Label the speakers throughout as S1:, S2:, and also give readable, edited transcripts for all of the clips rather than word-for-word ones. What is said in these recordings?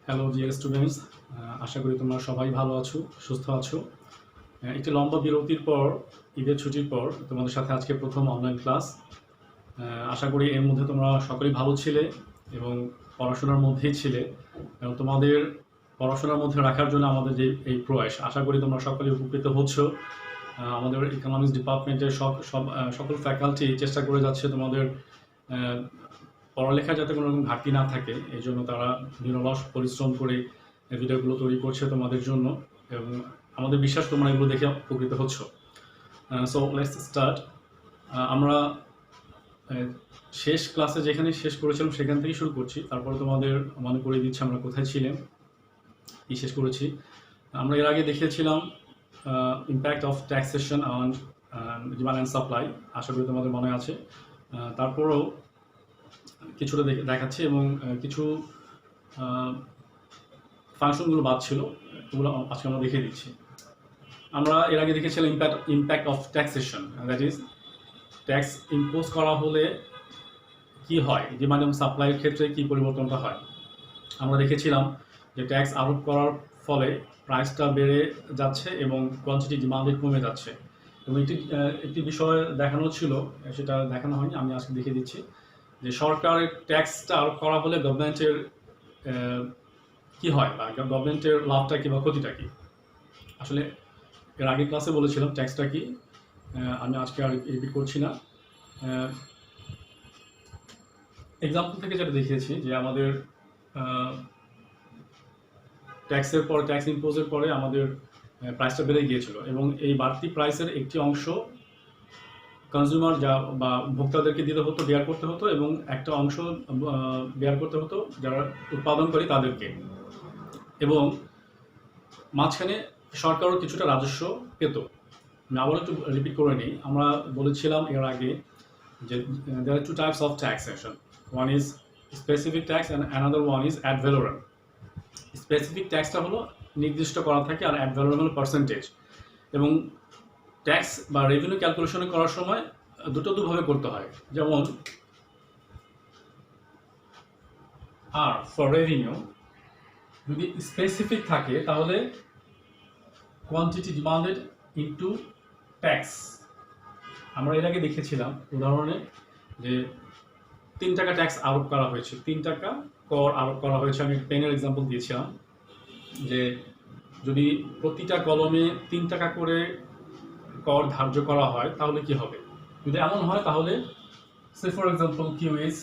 S1: Hello dear students, আশা করি তোমরা সবাই ভালো আছো, সুস্থ আছো। একটি লম্বা বিরতির পর, ঈদের ছুটির পর তোমাদের সাথে আজকে প্রথম অনলাইন ক্লাস। আশা করি এর মধ্যে তোমরা সকলেই ভালো ছিলে এবং পড়াশোনার মধ্যেই ছিলে এবং তোমাদের পড়াশোনার মধ্যে রাখার জন্য আমাদের যে এই প্রয়াস, আশা করি তোমরা সকলেই উপকৃত হচ্ছ। আমাদের ইকোনমিক্স ডিপার্টমেন্টের সকল ফ্যাকাল্টি চেষ্টা করে যাচ্ছে তোমাদের পড়ালেখা যাতে কোনো রকম ঘাটতি না থাকে, এই জন্য তারা নিরলস পরিশ্রম করে ভিডিওগুলো তৈরি করছে তোমাদের জন্য এবং আমাদের বিশ্বাস তোমরা এগুলো দেখে উপকৃত হচ্ছ। So let's start. আমরা শেষ ক্লাসে যেখানে শেষ করেছিলাম সেখান থেকেই শুরু করছি, তারপরে তোমাদের মনে করিয়ে দিচ্ছি আমরা কোথায় ছিলাম, কী শেষ করেছি। আমরা এর আগে দেখিয়েছিলাম impact of taxation on demand and supply, আশা করি তোমাদের মনে আছে। তারপরেও কিছুটা দেখাচ্ছি এবং কিছু ফাংশনগুলো বাদ ছিল, এগুলো আজকে আমরা দেখিয়ে দিচ্ছি। আমরা এর আগে দেখেছিলাম impact of taxation, that is tax impose করা হলে কি হয়, ডিমান্ড এবং সাপ্লাইয়ের ক্ষেত্রে কি পরিবর্তনটা হয়। আমরা দেখেছিলাম যে ট্যাক্স আরোপ করার ফলে প্রাইসটা বেড়ে যাচ্ছে এবং কোয়ান্টিটি ডিমান্ডে কমে যাচ্ছে এবং একটি বিষয় দেখানো ছিল, সেটা দেখানো হয়নি, আমি আজকে দেখিয়ে দিচ্ছি যে সরকারের ট্যাক্সটা আরোপ করা হলে গভর্নমেন্টের কি হয় বা গভর্নমেন্টের লাভটা কি বা ক্ষতিটা কি। আসলে এর আগের ক্লাসে বলেছিলাম ট্যাক্সটা কি, আমি আজকে আর রিপিট করছি না। এক্সাম্পল থেকে যেটা দেখিয়েছি যে আমাদের ট্যাক্সের পর ট্যাক্স ইম্পোজের পরে আমাদের প্রাইসটা বেড়ে গিয়েছিল এবং এই বাড়তি প্রাইসের একটি অংশ কনজিউমার বা ভোক্তাদেরকে দিতে হতো, বেয়ার করতে হতো এবং একটা অংশ বেয়ার করতে হতো যারা উৎপাদনকারী তাদেরকে, এবং মাঝখানে সরকারও কিছুটা রাজস্ব পেত। আমি আবার একটু রিপিট করে নিই। আমরা বলেছিলাম এর আগে যে there are two types of taxation. One is specific tax and another one is ad valorem. Specific ট্যাক্সটা হলো নির্দিষ্ট করা থাকে আর অ্যাড ভ্যালুরেবল হলো পার্সেন্টেজ, এবং ট্যাক্স বা রেভিনিউ ক্যালকুলেশন করার সময় দুভাবে করতে হয়। যেমন আর ফর রেভিনিউ যদি স্পেসিফিক থাকে তাহলে কোয়ান্টিটি ডিমান্ডেড ইনটু ট্যাক্স। আমরা এর আগে দেখেছিলাম উদাহরণে যে 3 টাকা ট্যাক্স আরোপ করা হয়েছে, 3 টাকা কর আরোপ করা হয়েছে। আমি পেনের এক্সাম্পল দিয়েছিলাম যে যদি প্রতিটা কলমে 3 টাকা করে কর ধার্য করা হয় তাহলে কি হবে। যদি এমন হয় তাহলে সে for example Q is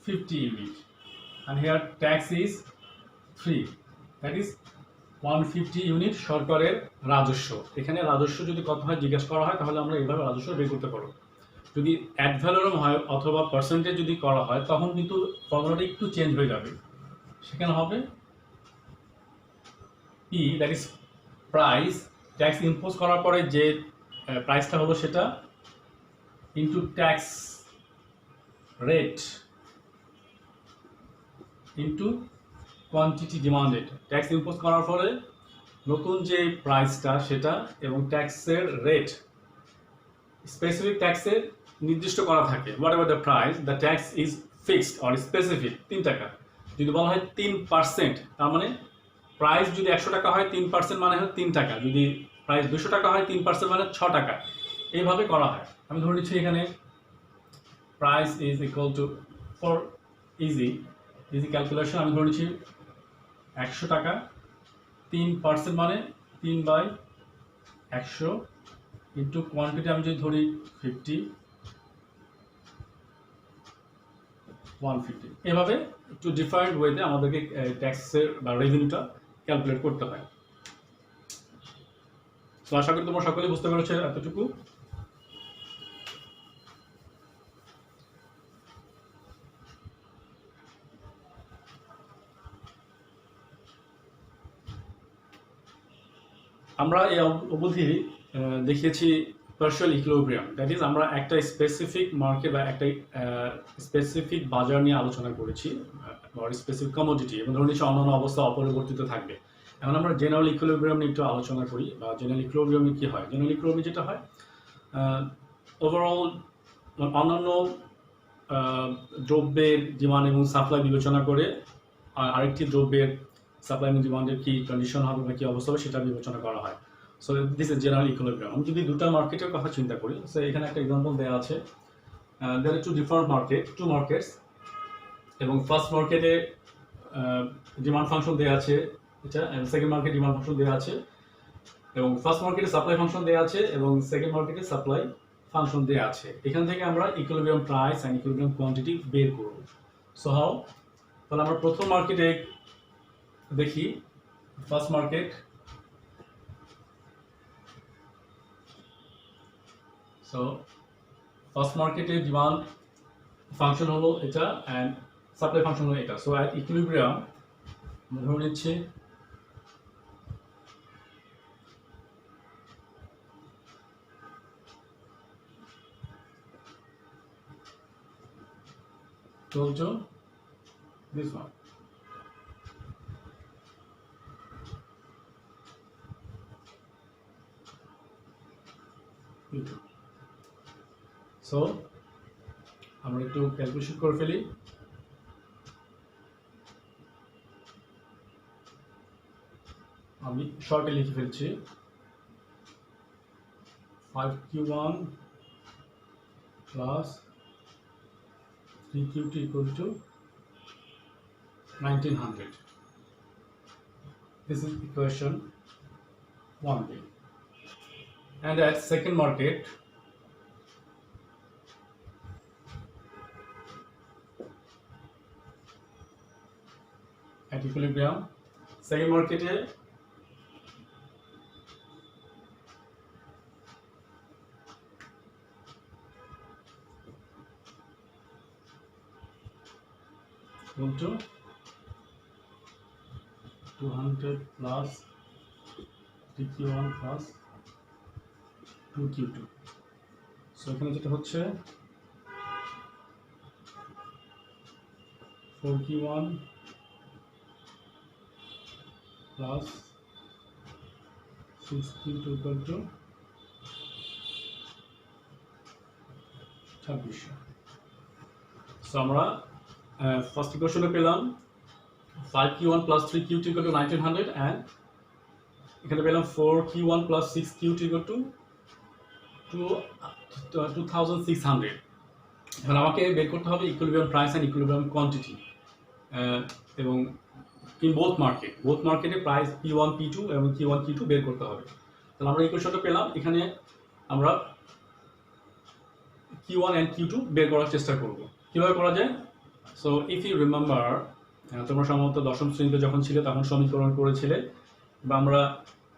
S1: 50 unit and here tax is 3, that is 150 unit সরকারের রাজস্ব। এখানে রাজস্ব যদি কত হয় জিজ্ঞেস করা হয় তাহলে আমরা এইভাবে রাজস্ব বের করতে পারবো। যদি অ্যাড ভ্যালুরম হয় অথবা পার্সেন্টেজ যদি করা হয় তখন কিন্তু ফর্মুলাটা একটু চেঞ্জ হয়ে যাবে, সেখানে হবে P, that is price, tax impose করার পরে যে প্রাইসটা হলো সেটা into tax rate into quantity demanded. Tax impose করার ফলে নতুন যে প্রাইসটা সেটা এবং ট্যাক্সের রেট স্পেসিফিক ট্যাক্সের নির্দিষ্ট করা থাকে। What ever the price, the tax is fixed or specific. 3 টাকা যদি বলা হয় 3%, তার মানে প্রাইস যদি 100 টাকা হয় 3% মানে হয় 3 টাকা, যদি প্রাইস 200 টাকা হয় 3% মানে 6 টাকা। এইভাবে করা হয়। আমি ধরে নিচ্ছি এখানে price is equal to, for easy calculation আমি ধরে নিচ্ছি 100 টাকা, 3% মানে 3/100 ইন্টু কোয়ান্টিটি আমি যদি ধরি 50, 150। এভাবে একটু ডিফারেন্ট ওয়েতে আমাদেরকে ট্যাক্সের বা রেভিনিউটা ক্যালকুলেট করতে হয়। তো আশা করি তোমরা সকলেই বুঝতে পেরেছো এতটুকু। আমরা এই অবধি দেখিয়েছি পার্শিয়াল ইকুইলিব্রিয়াম, দ্যাট ইজ আমরা একটা স্পেসিফিক মার্কেট বা একটা স্পেসিফিক বাজার নিয়ে আলোচনা করেছি, স্পেসিফিক কমোডিটি, এবং ধরে নিচ্ছি অন্যান্য অবস্থা অপরিবর্তিত থাকবে। এখন আমরা জেনারেল ইকুইলিব্রিয়াম নিয়ে একটু আলোচনা করি, বা জেনারেল ইকুইলিব্রিয়ামে কী হয়। জেনারেল ইকুইলিব্রিয়াম যেটা হয়, ওভারঅল অন্যান্য দ্রব্যের ডিমান্ড এবং সাপ্লাই বিবেচনা করে আরেকটি দ্রব্যের সাপ্লাই এবং ডিমান্ডের কি কন্ডিশন হবে বা কি অবস্থা হবে সেটা বিবেচনা করা হয়। So this is general equilibrium. আমি যদি দুটা মার্কেটের কথা চিন্তা করি, সো এখানে একটা এক্সাম্পল দেওয়া আছে, দেয়ার আর টু ডিফারেন্ট টু মার্কেটস, এবং ফার্স্ট মার্কেটে ডিমান্ড ফাংশন দেওয়া আছে এটা, সেকেন্ড মার্কেট ডিমান্ড ফাংশন দেওয়া আছে, এবং ফার্স্ট মার্কেটে সাপ্লাই ফাংশন দেওয়া আছে এবং সেকেন্ড মার্কেটে সাপ্লাই ফাংশন দেওয়া আছে। এখান থেকে আমরা equilibrium price and equilibrium quantity বের করব। So how? তাহলে আমরা প্রথম মার্কেটে দেখি, ফার্স্ট মার্কেট। সো ফার্স্ট মার্কেটে ডিমান্ড ফাংশন হলো এটা অ্যান্ড সাপ্লাই ফাংশন হলো এটা। সো অ্যাট ইকুইলিব্রিয়াম ধরে নিচ্ছি told you this one. So আমরা একটু ক্যালকুলেশন করে ফেলি। আমি শর্টে লিখে ফেলছি 5Q1 plus 3Q2 equal to 1900. This is equation 1b. And at second market, at equilibrium, second market equal to 200 plus 3Q1 plus 2Q2. So এখানে যেটা হচ্ছে 4Q1 plus 6Q2 equal to 2600. So আমরা ফার্স্ট ইকুয়েশনে পেলাম 5Q1 plus 3Q2 equal to 1900 and এখানে পেলাম 4Q1 plus 6Q2 equal to 2600. এখন আমাকে বের করতে হবে equilibrium price and equilibrium quantity, এবং ইন বোথ মার্কেটে প্রাইস P1 P2 এবং Q1 Q2 বের করতে হবে। তাহলে আমরা ইকুয়েশনটা পেলাম, এখানে আমরা Q1 and Q2 বের করার চেষ্টা করব। কিভাবে করা যায়? সো ইফ ইউ রিমেম্বার, তোমরা সম্ভবত দশম শ্রেণীতে যখন ছিলে তখন সমীকরণ করেছিলে, বা আমরা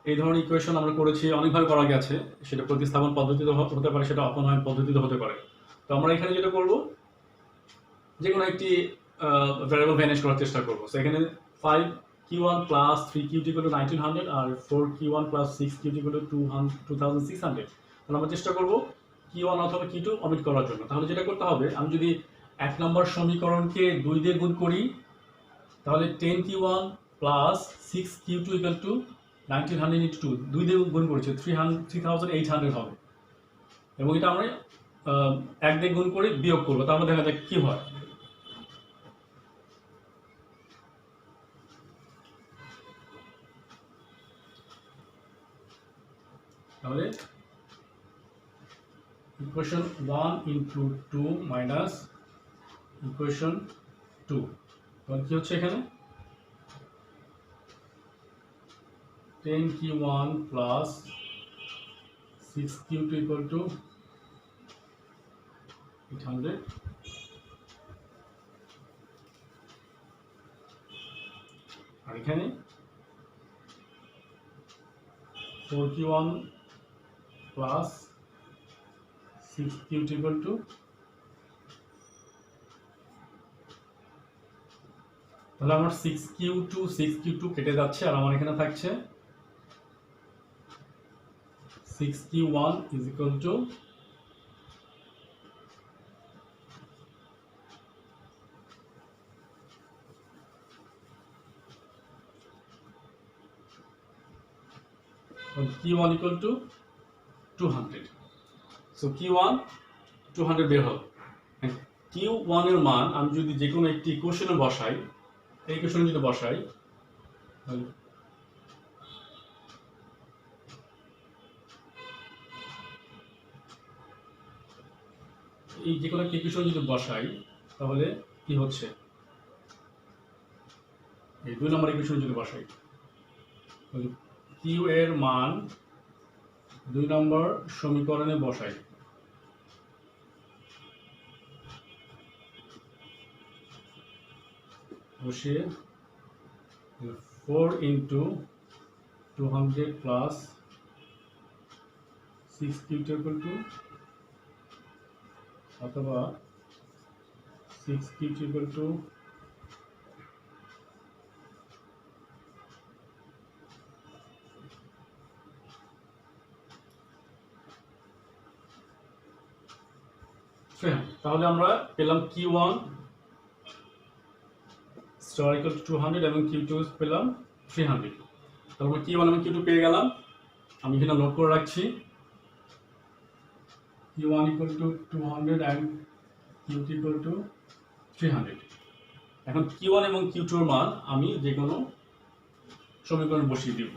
S1: এই ধরনের ইকুয়েশন আমরা করেছি, অনেকভাবে করা গেছে, সেটা প্রতিস্থাপন পদ্ধতিতে হতে পারে, সেটা অপনয়ন পদ্ধতিতে হতে পারে। তো আমরা এখানে যেটা করব, যে কোনো একটি ভ্যারিয়েবল ভ্যানিশ করার চেষ্টা করব। সো এখানে 5Q1 plus 3Q2 equal to 1900 R 4Q1 plus 6Q2 equal to 2600। তাহলে আমরা চেষ্টা করব Q1 অথবা Q2 অমিট করার জন্য। তাহলে যেটা করতে হবে, আমি যদি এক নম্বর সমীকরণকে 2 দিয়ে গুণ করি, তাহলে 10Q1 plus 6Q2 equal to 1900 into 2, 2 দিয়ে গুণ করেছে 3800 হবে, এবং এটা আমরা 1 দিয়ে গুণ করে বিয়োগ করবো, তাহলে দেখা যাক কি হয়। তাহলে ইকুয়েশন 1 into 2 minus ইকুয়েশন 2, তাহলে কি হচ্ছে এখানে 10Q1 plus 6Q2 equal to 800, আর এখানে 4Q1 plus 6Q2 equal to, তাহলে আমার 6Q2 কেটে যাচ্ছে, আর আমার এখানে থাকছে 6Q1 is equal to 200. So Q1 200 বের হল। Q1 এর মান আমি যদি যে কোনো একটি ইকুয়েশনে বসাই, এই ইকুয়েশনে যদি বসাই, এই যে কোনো ইকুয়েশন যদি বসাই তাহলে কি হচ্ছে, এই 2 নম্বর ইকুয়েশন যদি বসাই কিউ এর মান 2 নম্বর সমীকরণে বসাই, বসিয়ে 4 into 200 plus 6 Q equal to অথবা 6 কিউ equal to তাহলে আমরা পেলাম Q1 star equal to 200 এবং Q2 পেলাম 300। তাহলে আমরা Q1 এবং Q2 পেয়ে গেলাম। আমি এখানে নোট করে রাখছি Q1 equal to 200 and Q2 equal to 300। এখন Q1 এবং Q2 এর মান আমি যে কোনো সমীকরণ বসিয়ে দিব।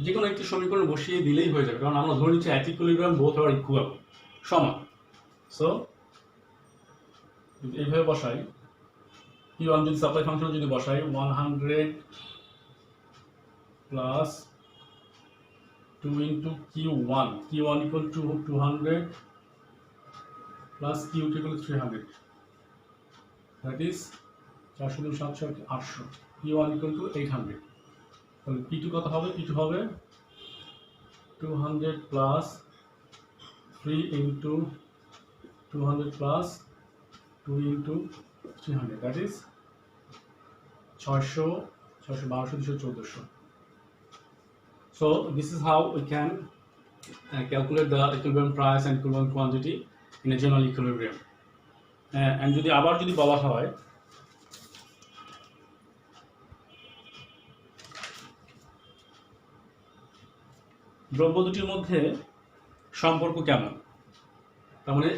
S1: যে কোনো একটি সমীকরণ বসিয়ে দিলেই হয়ে যাবে, কারণ আমরা ধরে নিচ্ছি at equilibrium both are equal, সমান। সো এইভাবে বসাই Q1 যদি সাপ্লাই ফাংশন যদি বসাই 100 plus 2 into Q1 equal to 200 plus Q2 equal to 300, that is 400 700 800, Q1 equal to 800। তাহলে P2 কত হবে? P2 হবে 200 plus 3 into 200 plus 2 into 300, that is 600 1200 1400। So this is how we can calculate the equilibrium price and equilibrium quantity in a general equilibrium। And যদি আবার যদি বলা হয় দ্রব্য দুটির মধ্যে সম্পর্ক কেমন, তার মানে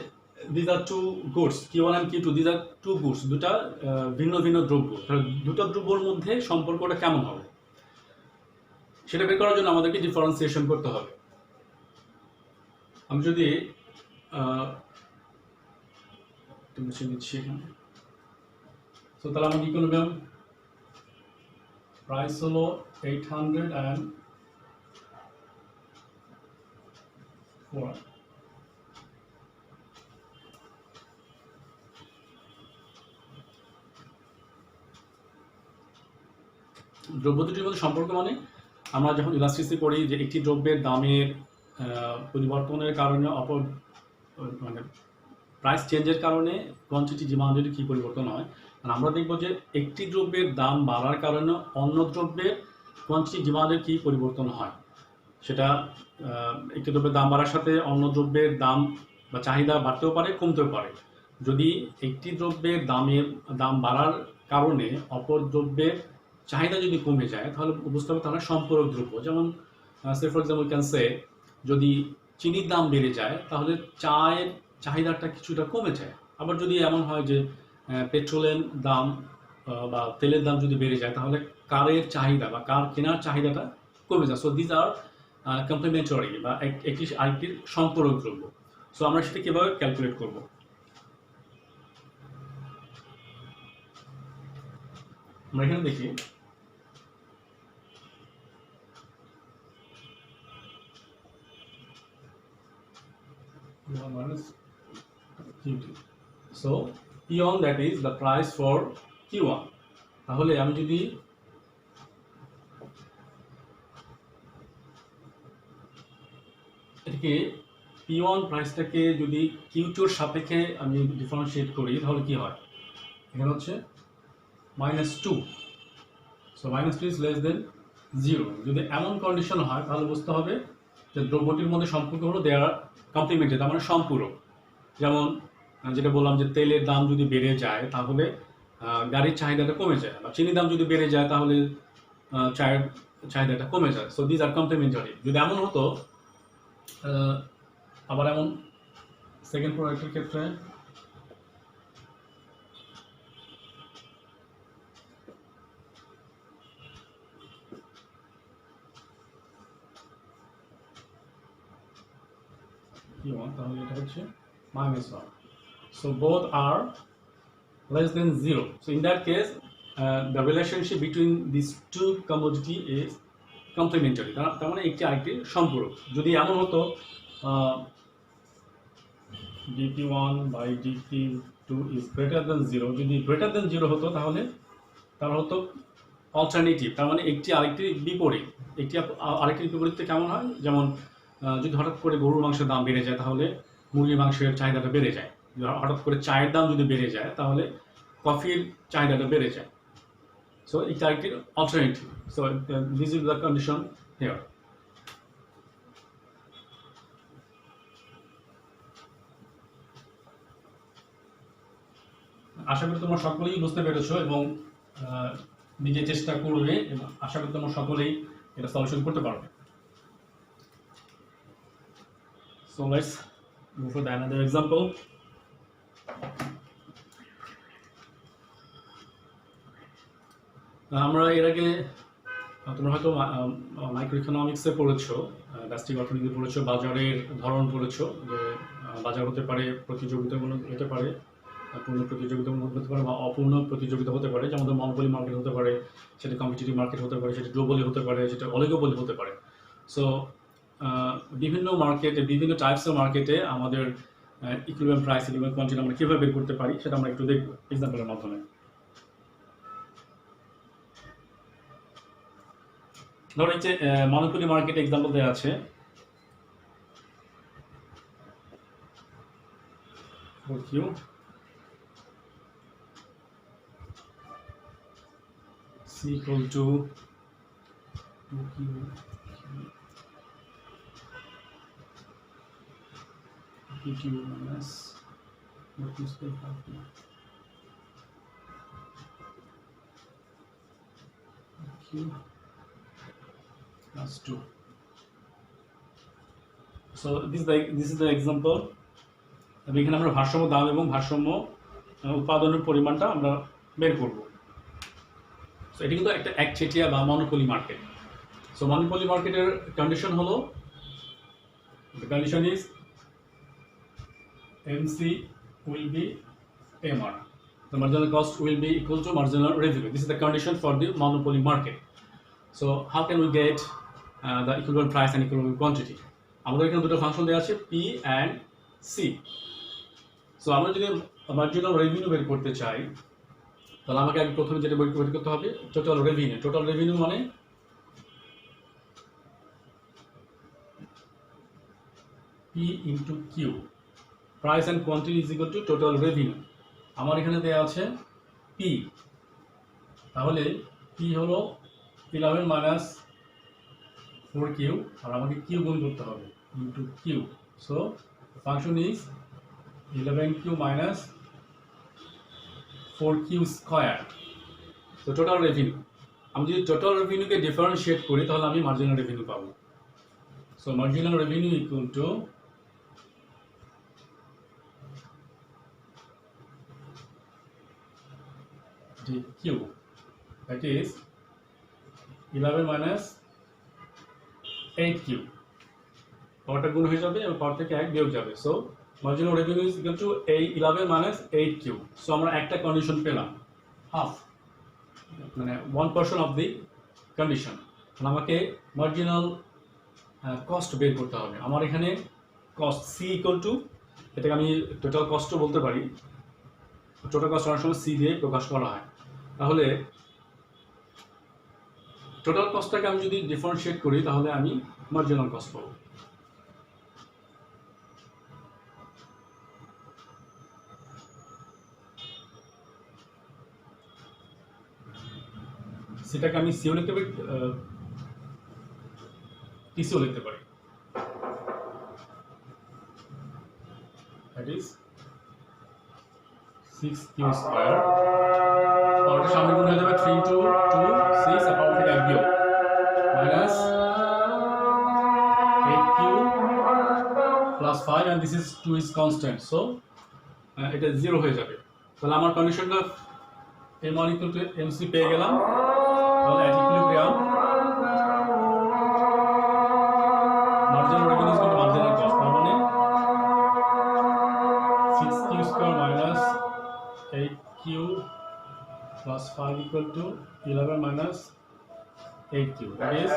S1: these are two goods, Q1 and Q2, these are two goods, দুটা ভিন্ন ভিন্ন দ্রব্য, দুটো দ্রব্যের মধ্যে সম্পর্কটা কেমন হবে সেটা বের করার জন্য আমাদেরকে ডিফারেন্সিয়েশন করতে হবে। আমি যদি মুছে দিচ্ছি এখানে, তো তাহলে আমাদের ইকুইলিব্রিয়াম প্রাইস হলো 800 and 4। দ্রব্য দুটির মধ্যে সম্পর্ক মানে আমরা যখন ইলাস্টিসিটি পড়ি যে একটি দ্রব্যের দামের পরিবর্তনের কারণে মানে প্রাইস চেঞ্জের কারণে কোয়ান্টিটি ডিমান্ডের কী পরিবর্তন হয়, আর আমরা দেখব যে একটি দ্রব্যের দাম বাড়ার কারণে অন্য দ্রব্যের কোয়ান্টিটি ডিমান্ডের কী পরিবর্তন হয়। সেটা একটি দ্রব্যের দাম বাড়ার সাথে অন্য দ্রব্যের দাম বা চাহিদা বাড়তেও পারে, কমতেও পারে। যদি একটি দ্রব্যের দাম বাড়ার কারণে অপর দ্রব্যের চাহিদা যদি কমে যায় তাহলে বুঝতে হবে তাহলে সম্পূরক দ্রব্য। যেমন সে ফর এক্সাম্পল ক্যান সে যদি চিনির দাম বেড়ে যায় তাহলে চায়ের চাহিদাটা কিছুটা কমে যায়। আবার যদি এমন হয় যে পেট্রোলের দাম বা তেলের দাম যদি বেড়ে যায় তাহলে কারের চাহিদা বা কার কেনার চাহিদাটা কমে যায়। সো দিস আর কমপ্লিমেন্টারি বা একটি আরেকটির সম্পূরক দ্রব্য। সো আমরা সেটা কীভাবে ক্যালকুলেট করব? আমরা এখানে দেখি Q2, so P1 that is the price for Q1। তাহলে আমি যদি এটাকে P1 প্রাইসটাকে যদি Q2 এর সাপেক্ষে আমি ডিফারেন্সিয়েট করি তাহলে কি হয়? এখানে হচ্ছে -2, সো -2 is less than 0। যদি এমন কন্ডিশন হয় তাহলে বুঝতে হবে যে দ্রব্যটির মধ্যে সম্পর্ক হলো দে আর কমপ্লিমেন্টারি, তার মানে সম্পূরক। যেমন যেটা বললাম যে তেলের দাম যদি বেড়ে যায় তাহলে গাড়ির চাহিদাটা কমে যায়, বা চিনির দাম যদি বেড়ে যায় তাহলে চায়ের চাহিদাটা কমে যায়। So these are complementary. যদি এমন হতো আবার এমন সেকেন্ড প্রোডাক্টের ক্ষেত্রে কি ওয়ান, তাহলে এটা হচ্ছে -1. So both are less than 0. So in that case, the relationship between these two commodity is complementary. তার মানে একটি আরেকটির সম্পূরক। যদি এমন হতো dp1 by dp2 is greater than 0, যদি greater than 0 হতো তাহলে হতো অল্টারনেটিভ, তার মানে একটি আরেকটির বিপরীত। একটি আরেকটির বিপরীতে কেমন হয়, যেমন যদি হঠাৎ করে গরুর মাংসের দাম বেড়ে যায় তাহলে মুরগির মাংসের চাহিদাটা বেড়ে যায়। হঠাৎ করে চায়ের দাম যদি বেড়ে যায় তাহলে কফির চাহিদাটা বেড়ে যায়। সো একটি আরেকটির alternative. So this is the condition here. আশা করি তোমরা সকলেই বুঝতে পেরেছো এবং নিজে চেষ্টা করবে এবং আশা করি তোমরা সকলেই এটা সলিউশন করতে পারবে। So let's move for another example. আমরা এর আগে তোমরা হয়তো মাইক্রো ইকোনমিক্সে পড়েছো, ব্যষ্টিক অর্থনীতি পড়েছো, বাজারের ধরন পড়েছো, যে বাজার হতে পারে প্রতিযোগিতামূলক, হতে পারে পূর্ণ প্রতিযোগিতামূলক হতে পারে বা অপূর্ণ প্রতিযোগিতা হতে পারে, যেমন মনোপলি মার্কেট হতে পারে, সেটা কম্পিটিটিভ মার্কেট হতে পারে, সেটা গ্লোবালি হতে পারে, সেটা অলিগোপলি হতে পারে। সো বিভিন্ন মার্কেটে, বিভিন্ন টাইপসের মার্কেটে আমাদের ইকুইলিব্রিয়াম প্রাইস, ইকুইলিব্রিয়াম কোয়ান্টিটি আমরা কীভাবে বের করতে পারি সেটা আমরা একটু দেখব এক্সাম্পলের মাধ্যমে। ধরো এই যে মনোপলি মার্কেট এক্সাম্পল দেওয়া আছে, C equal to 2Q Q minus what is the Q plus 2. So this is the example. এখানে আমরা ভারসাম্য দাম এবং ভারসাম্য উৎপাদনের পরিমাণটা আমরা বের করব। সো এটি কিন্তু একটা একচেটিয়া বা মনোপলি মার্কেট। সো মনোপলি মার্কেটের কন্ডিশন হলো, the condition is MC will be MR. The marginal cost will be equal to marginal revenue. This is the condition for the monopoly market. So how can we get the equivalent price and equivalent quantity? আমাদের এখানে দুটো function দেওয়া আছে P and C. So আমরা যদি marginal revenue বের করতে চাই তাহলে আমাকে আগে প্রথমে যেটা বের করতে হবে টোটাল রেভিনিউ। টোটাল রেভিনিউ মানে P into Q, price and quantity is equal to total revenue. আমার এখানে দেওয়া আছে P, তাহলে P হলো 11 মাইনাস 4Q, আর আমাকে Q গুণ করতে হবে into Q। So function is 11Q minus 4Q square. তো টোটাল রেভিনিউ, আমি যদি টোটাল রেভিনিউকে ডিফারেন্সিয়েট করি তাহলে আমি মার্জিনাল রেভিনিউ পাবো। So marginal revenue equal to DQ, that is 11 minus 8Q, পাওয়ারটা গুণ হয়ে যাবে এবং পাওয়ার থেকে 1 বিয়োগ যাবে। So marginal revenue is equal to 11 minus 8Q. So আমরা একটা কন্ডিশন পেলাম, হাফ, মানে 1% অফ দি কন্ডিশন। তাহলে আমাকে মার্জিনাল কস্ট বের করতে হবে। আমার এখানে কস্ট C ইকুয়াল টু, এটাকে আমি টোটাল কস্টও বলতে পারি, টোটাল কস্ট অনেক সময় C দিয়ে প্রকাশ করা হয়। তাহলে টোটাল কস্টটাকে আমি যদি ডিফারেন্সিয়েট করি তাহলে আমি মার্জিনাল কস্ট পাবো। সেটাকে আমি সিও লিখতে পারি, টিসিও লিখতে পারি, দ্যাট ইজ 6Q স্কয়ার। পাওয়ারটা সামনে গুণ হয়ে যাবে 3 into 2 6, আর পাওয়ার থেকে 1 বিয়োগ plus 5 and this is 2 is constant, so এটা 0 হয়ে যাবে। তাহলে আমার কন্ডিশনটা m1 equal to mc পেয়ে গেলাম। তাহলে at equilibrium marginal revenue is equal to marginal cost, তার মানে 6q square minus 8q plus 5 equal to 11 minus 8q, that is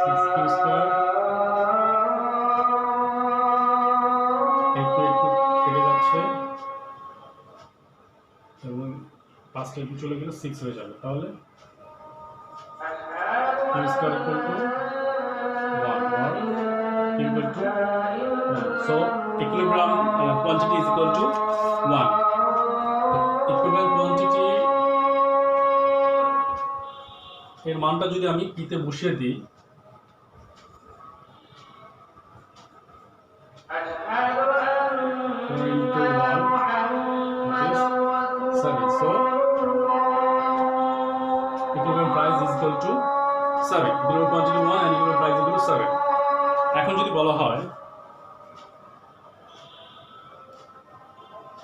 S1: 6q square 8q কেটে যাচ্ছে এবং 5টা একটু চলে গেলে 6 হয়ে যাবে। তাহলে q square equal to 1 or q equal to 1, so equilibrium quantity is equal to 1. equilibrium quantity এর মানটা যদি আমি p তে বসিয়ে দিই, so equilibrium price is equal to 7. equilibrium quantity 1 and equilibrium price is equal to 7. এখন যদি বলা হয়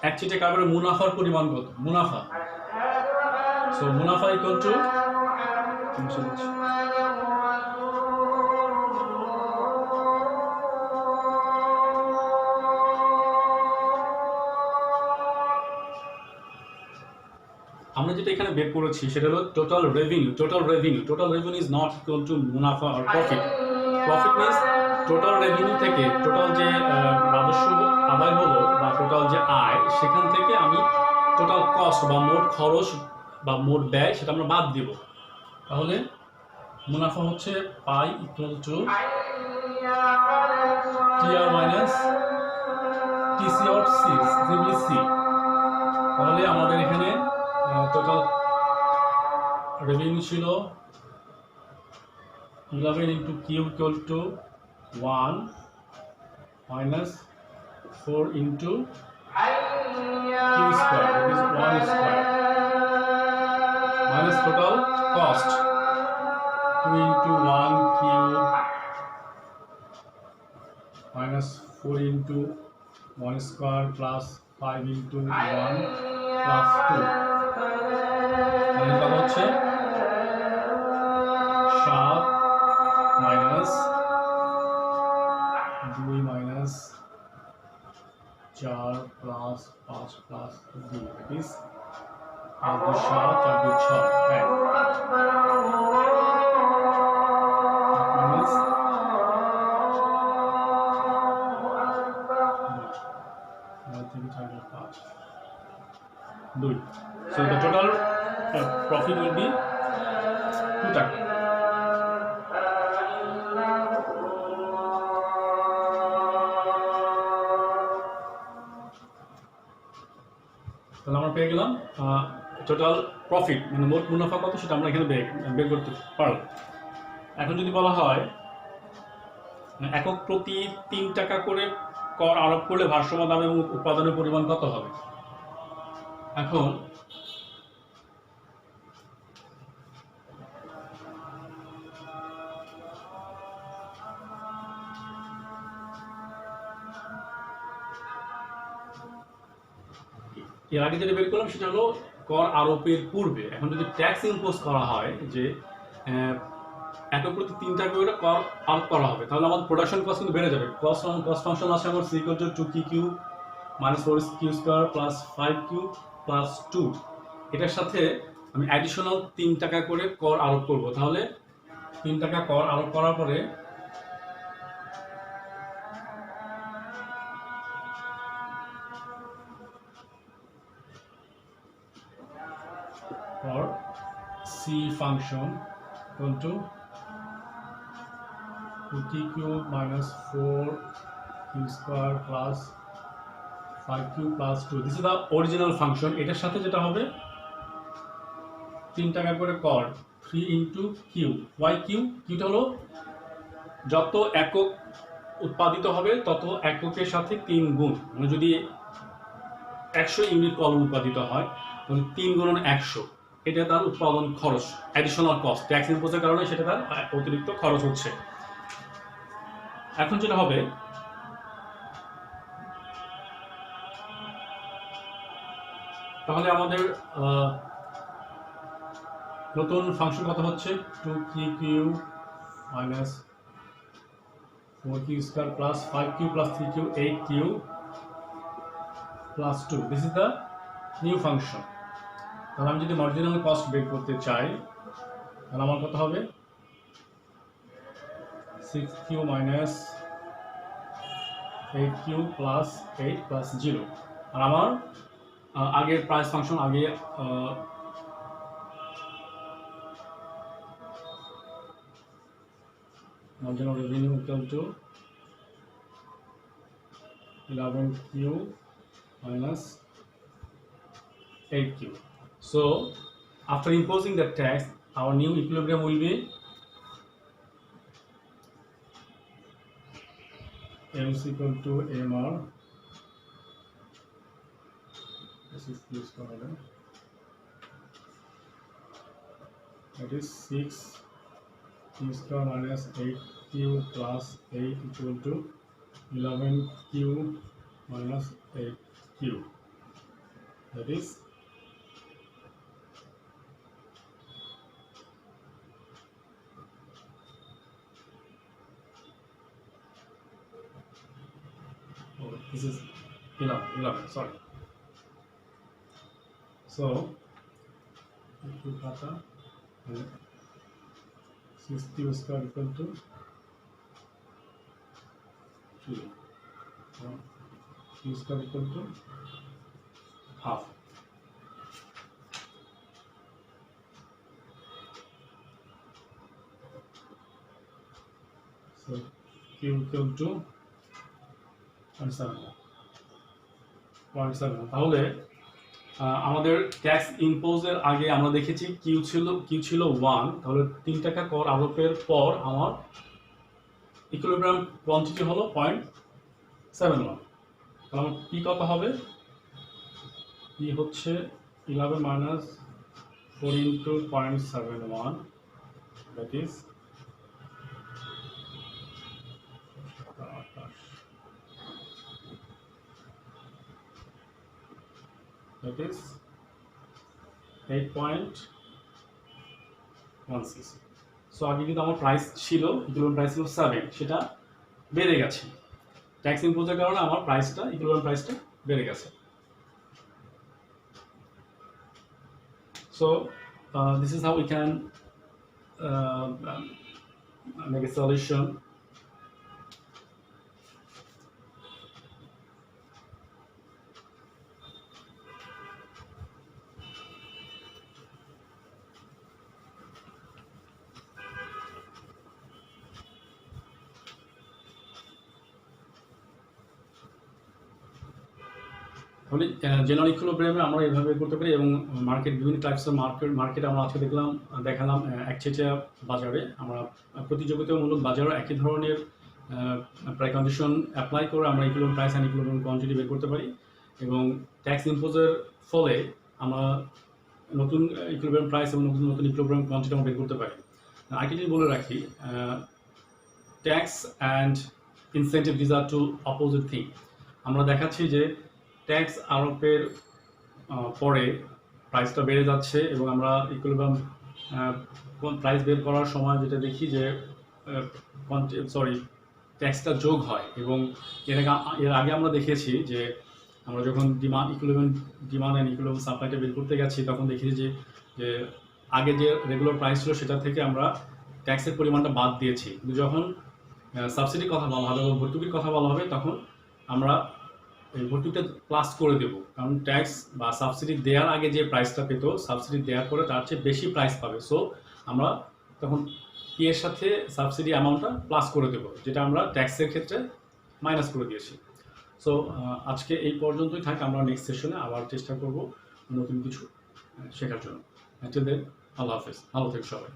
S1: এক চিটে কারবারের মুনাফার পরিমাণ কত, মুনাফা, সো মুনাফা ইকুয়াল টু আমরা যেটা এখানে বের করেছি সেটা হলো total revenue. Total revenue is not equal to মুনাফা আর profit. Profit means total revenue থেকে টোটাল যে রাজস্ব আদায় হলো বা টোটাল যে আয়, সেখান থেকে আমি টোটাল কস্ট বা মোট খরচ বা মোট ব্যয় সেটা আমরা বাদ দিব। তাহলে মুনাফা হচ্ছে pi equal to TR minus TC of C, simply C. তাহলে আমাদের এখানে টোটাল রেভিনিউ ছিল 11 into q equal to 1 minus 4 into q square, that is 1 square, minus total cost 2 into 1 q minus 4 into 1 square plus 5 into 1 plus 2, তাহলে হচ্ছে 7 minus 2 minus 4 plus 5 plus 2, that is 8 2 7 4 2 6, right, minus 2. So the total profit will be 2 টাকা। তাহলে আমরা পেয়ে গেলাম total profit, মানে মোট মুনাফা কত সেটা আমরা এখানে বের করতে পারলাম। এখন যদি বলা হয় একক প্রতি 3 টাকা করে কর আরোপ করলে ভারসাম্য দাম এবং উৎপাদনের পরিমাণ কত হবে? এখন এর আগে যেটা বের করলাম সেটা হলো কর আরোপের পূর্বে। এখন যদি ট্যাক্স ইম্পোজ করা হয় যে একক প্রতি 3 টাকা করে কর আরোপ করা হবে, তাহলে আমাদের প্রোডাকশন কস্ট কিন্তু বেড়ে যাবে। কস্ট ফাংশন আছে আমার c equal to 2q minus 4q square plus 5q plus 2, এটার সাথে আমি অ্যাডিশনাল 3 টাকা করে কর আরোপ করব। তাহলে 3 টাকা কর আরোপ করার পরে or c function equal to 2t cube minus 4q square plus 5q plus 2, this is the original function। এটার সাথে যেটা হবে 3 টাকা করে কর 3 into q, why q? কিটা হলো যত একক উৎপাদিত হবে তত এককের সাথে 3 গুণ, মানে যদি 100 ইউনিট কলম উৎপাদিত হয় তাহলে 3 গুণন 100, এটা তার উৎপাদন খরচ, অ্যাডিশনাল কস্ট, ট্যাক্স ইম্পোজের কারণে সেটা তার অতিরিক্ত খরচ হচ্ছে। এখন যেটা হবে, তাহলে আমাদের নতুন ফাংশন কত হচ্ছে 2q minus 4q square plus 5q plus 3q 8q plus 2. This is the new function. তাহলে আমি যদি মার্জিনাল কস্ট বের করতে চাই তাহলে আমার কত হবে 6q minus 8q plus 8 plus 0। আর আমার আগের প্রাইস ফাংশন, আগে marginal revenue equal to 11q minus 8q. So after imposing the tax, our new equilibrium will be m is equal to mr. This is q square. That is 6q square minus 8q plus 8 equal to 11q minus 8q. That is this is 11, sorry. So 6q square equal to 2. Q square equal to half. So Q equal to 0.7. তাহলে আমাদের tax ইম্পোজের আগে আমরা দেখেছি Q ছিল 1, তাহলে 3 টাকা কর আরোপের পর আমার ইকুইলিব্রিয়াম কোয়ান্টিটি হলো 0.71। তাহলে আমার পি কত হবে, পি হচ্ছে 11 minus 4 into 0.71, that is that is 8.16. So আগে কিন্তু আমার প্রাইস ছিল, ইকুইলিব্রিয়াম প্রাইস ছিল 7, সেটা বেড়ে গেছে। ট্যাক্স ইম্পোজের কারণে আমার প্রাইসটা, ইকুইলিব্রিয়াম প্রাইসটা বেড়ে গেছে। So this is how we can make a solution. তাহলে জেনারেল ইকুইলিব্রিয়ামে আমরা এইভাবে করতে পারি, এবং মার্কেট, বিভিন্ন টাইপসের মার্কেট আমরা আজকে দেখালাম একচেটিয়া বাজারে আমরা প্রতিযোগিতামূলক বাজারে একই ধরনের প্রাইস কন্ডিশন অ্যাপ্লাই করে আমরা equilibrium price and equilibrium quantity বের করতে পারি, এবং ট্যাক্স ইম্পোজের ফলে আমরা নতুন ইকুইলিব্রিয়াম প্রাইস এবং নতুন ইকুইলিব্রিয়াম কোয়ান্টিটি আমরা বের করতে পারি। আরেকটি জিনিস বলে রাখি, tax and incentive, this are two opposite thing. আমরা দেখাচ্ছি যে ট্যাক্স আরোপের পরে প্রাইসটা বেড়ে যাচ্ছে, এবং আমরা ইকুইলিব্রিয়াম প্রাইস বের করার সময় যেটা দেখি যে ট্যাক্সটা যোগ হয়, এবং এর আগে আমরা দেখেছি যে আমরা যখন ডিমান্ড অ্যান্ড ইকুইলিব্রিয়াম সাপ্লাইটা বের করতে গেছি তখন দেখেছি যে আগে যে রেগুলার প্রাইস ছিল সেটা থেকে আমরা ট্যাক্সের পরিমাণটা বাদ দিয়েছি, কিন্তু যখন সাবসিডির কথা বলা হবে বা ভর্তুকির কথা বলা হবে তখন আমরা এই ভর্তুকিটা প্লাস করে দেবো, কারণ ট্যাক্স বা সাবসিডি দেওয়ার আগে যে প্রাইসটা পেত সাবসিডি দেওয়ার পরে তার চেয়ে বেশি প্রাইস পাবে। সো আমরা তখন পি এর সাথে সাবসিডি অ্যামাউন্টটা প্লাস করে দেবো, যেটা আমরা ট্যাক্সের ক্ষেত্রে মাইনাস করে দিয়েছি। সো আজকে এই পর্যন্তই থাক, আমরা নেক্সট সেশনে আবার চেষ্টা করব নতুন কিছু শেখার জন্য। আল্লাহ হাফেজ, ভালো থেকো সবাই।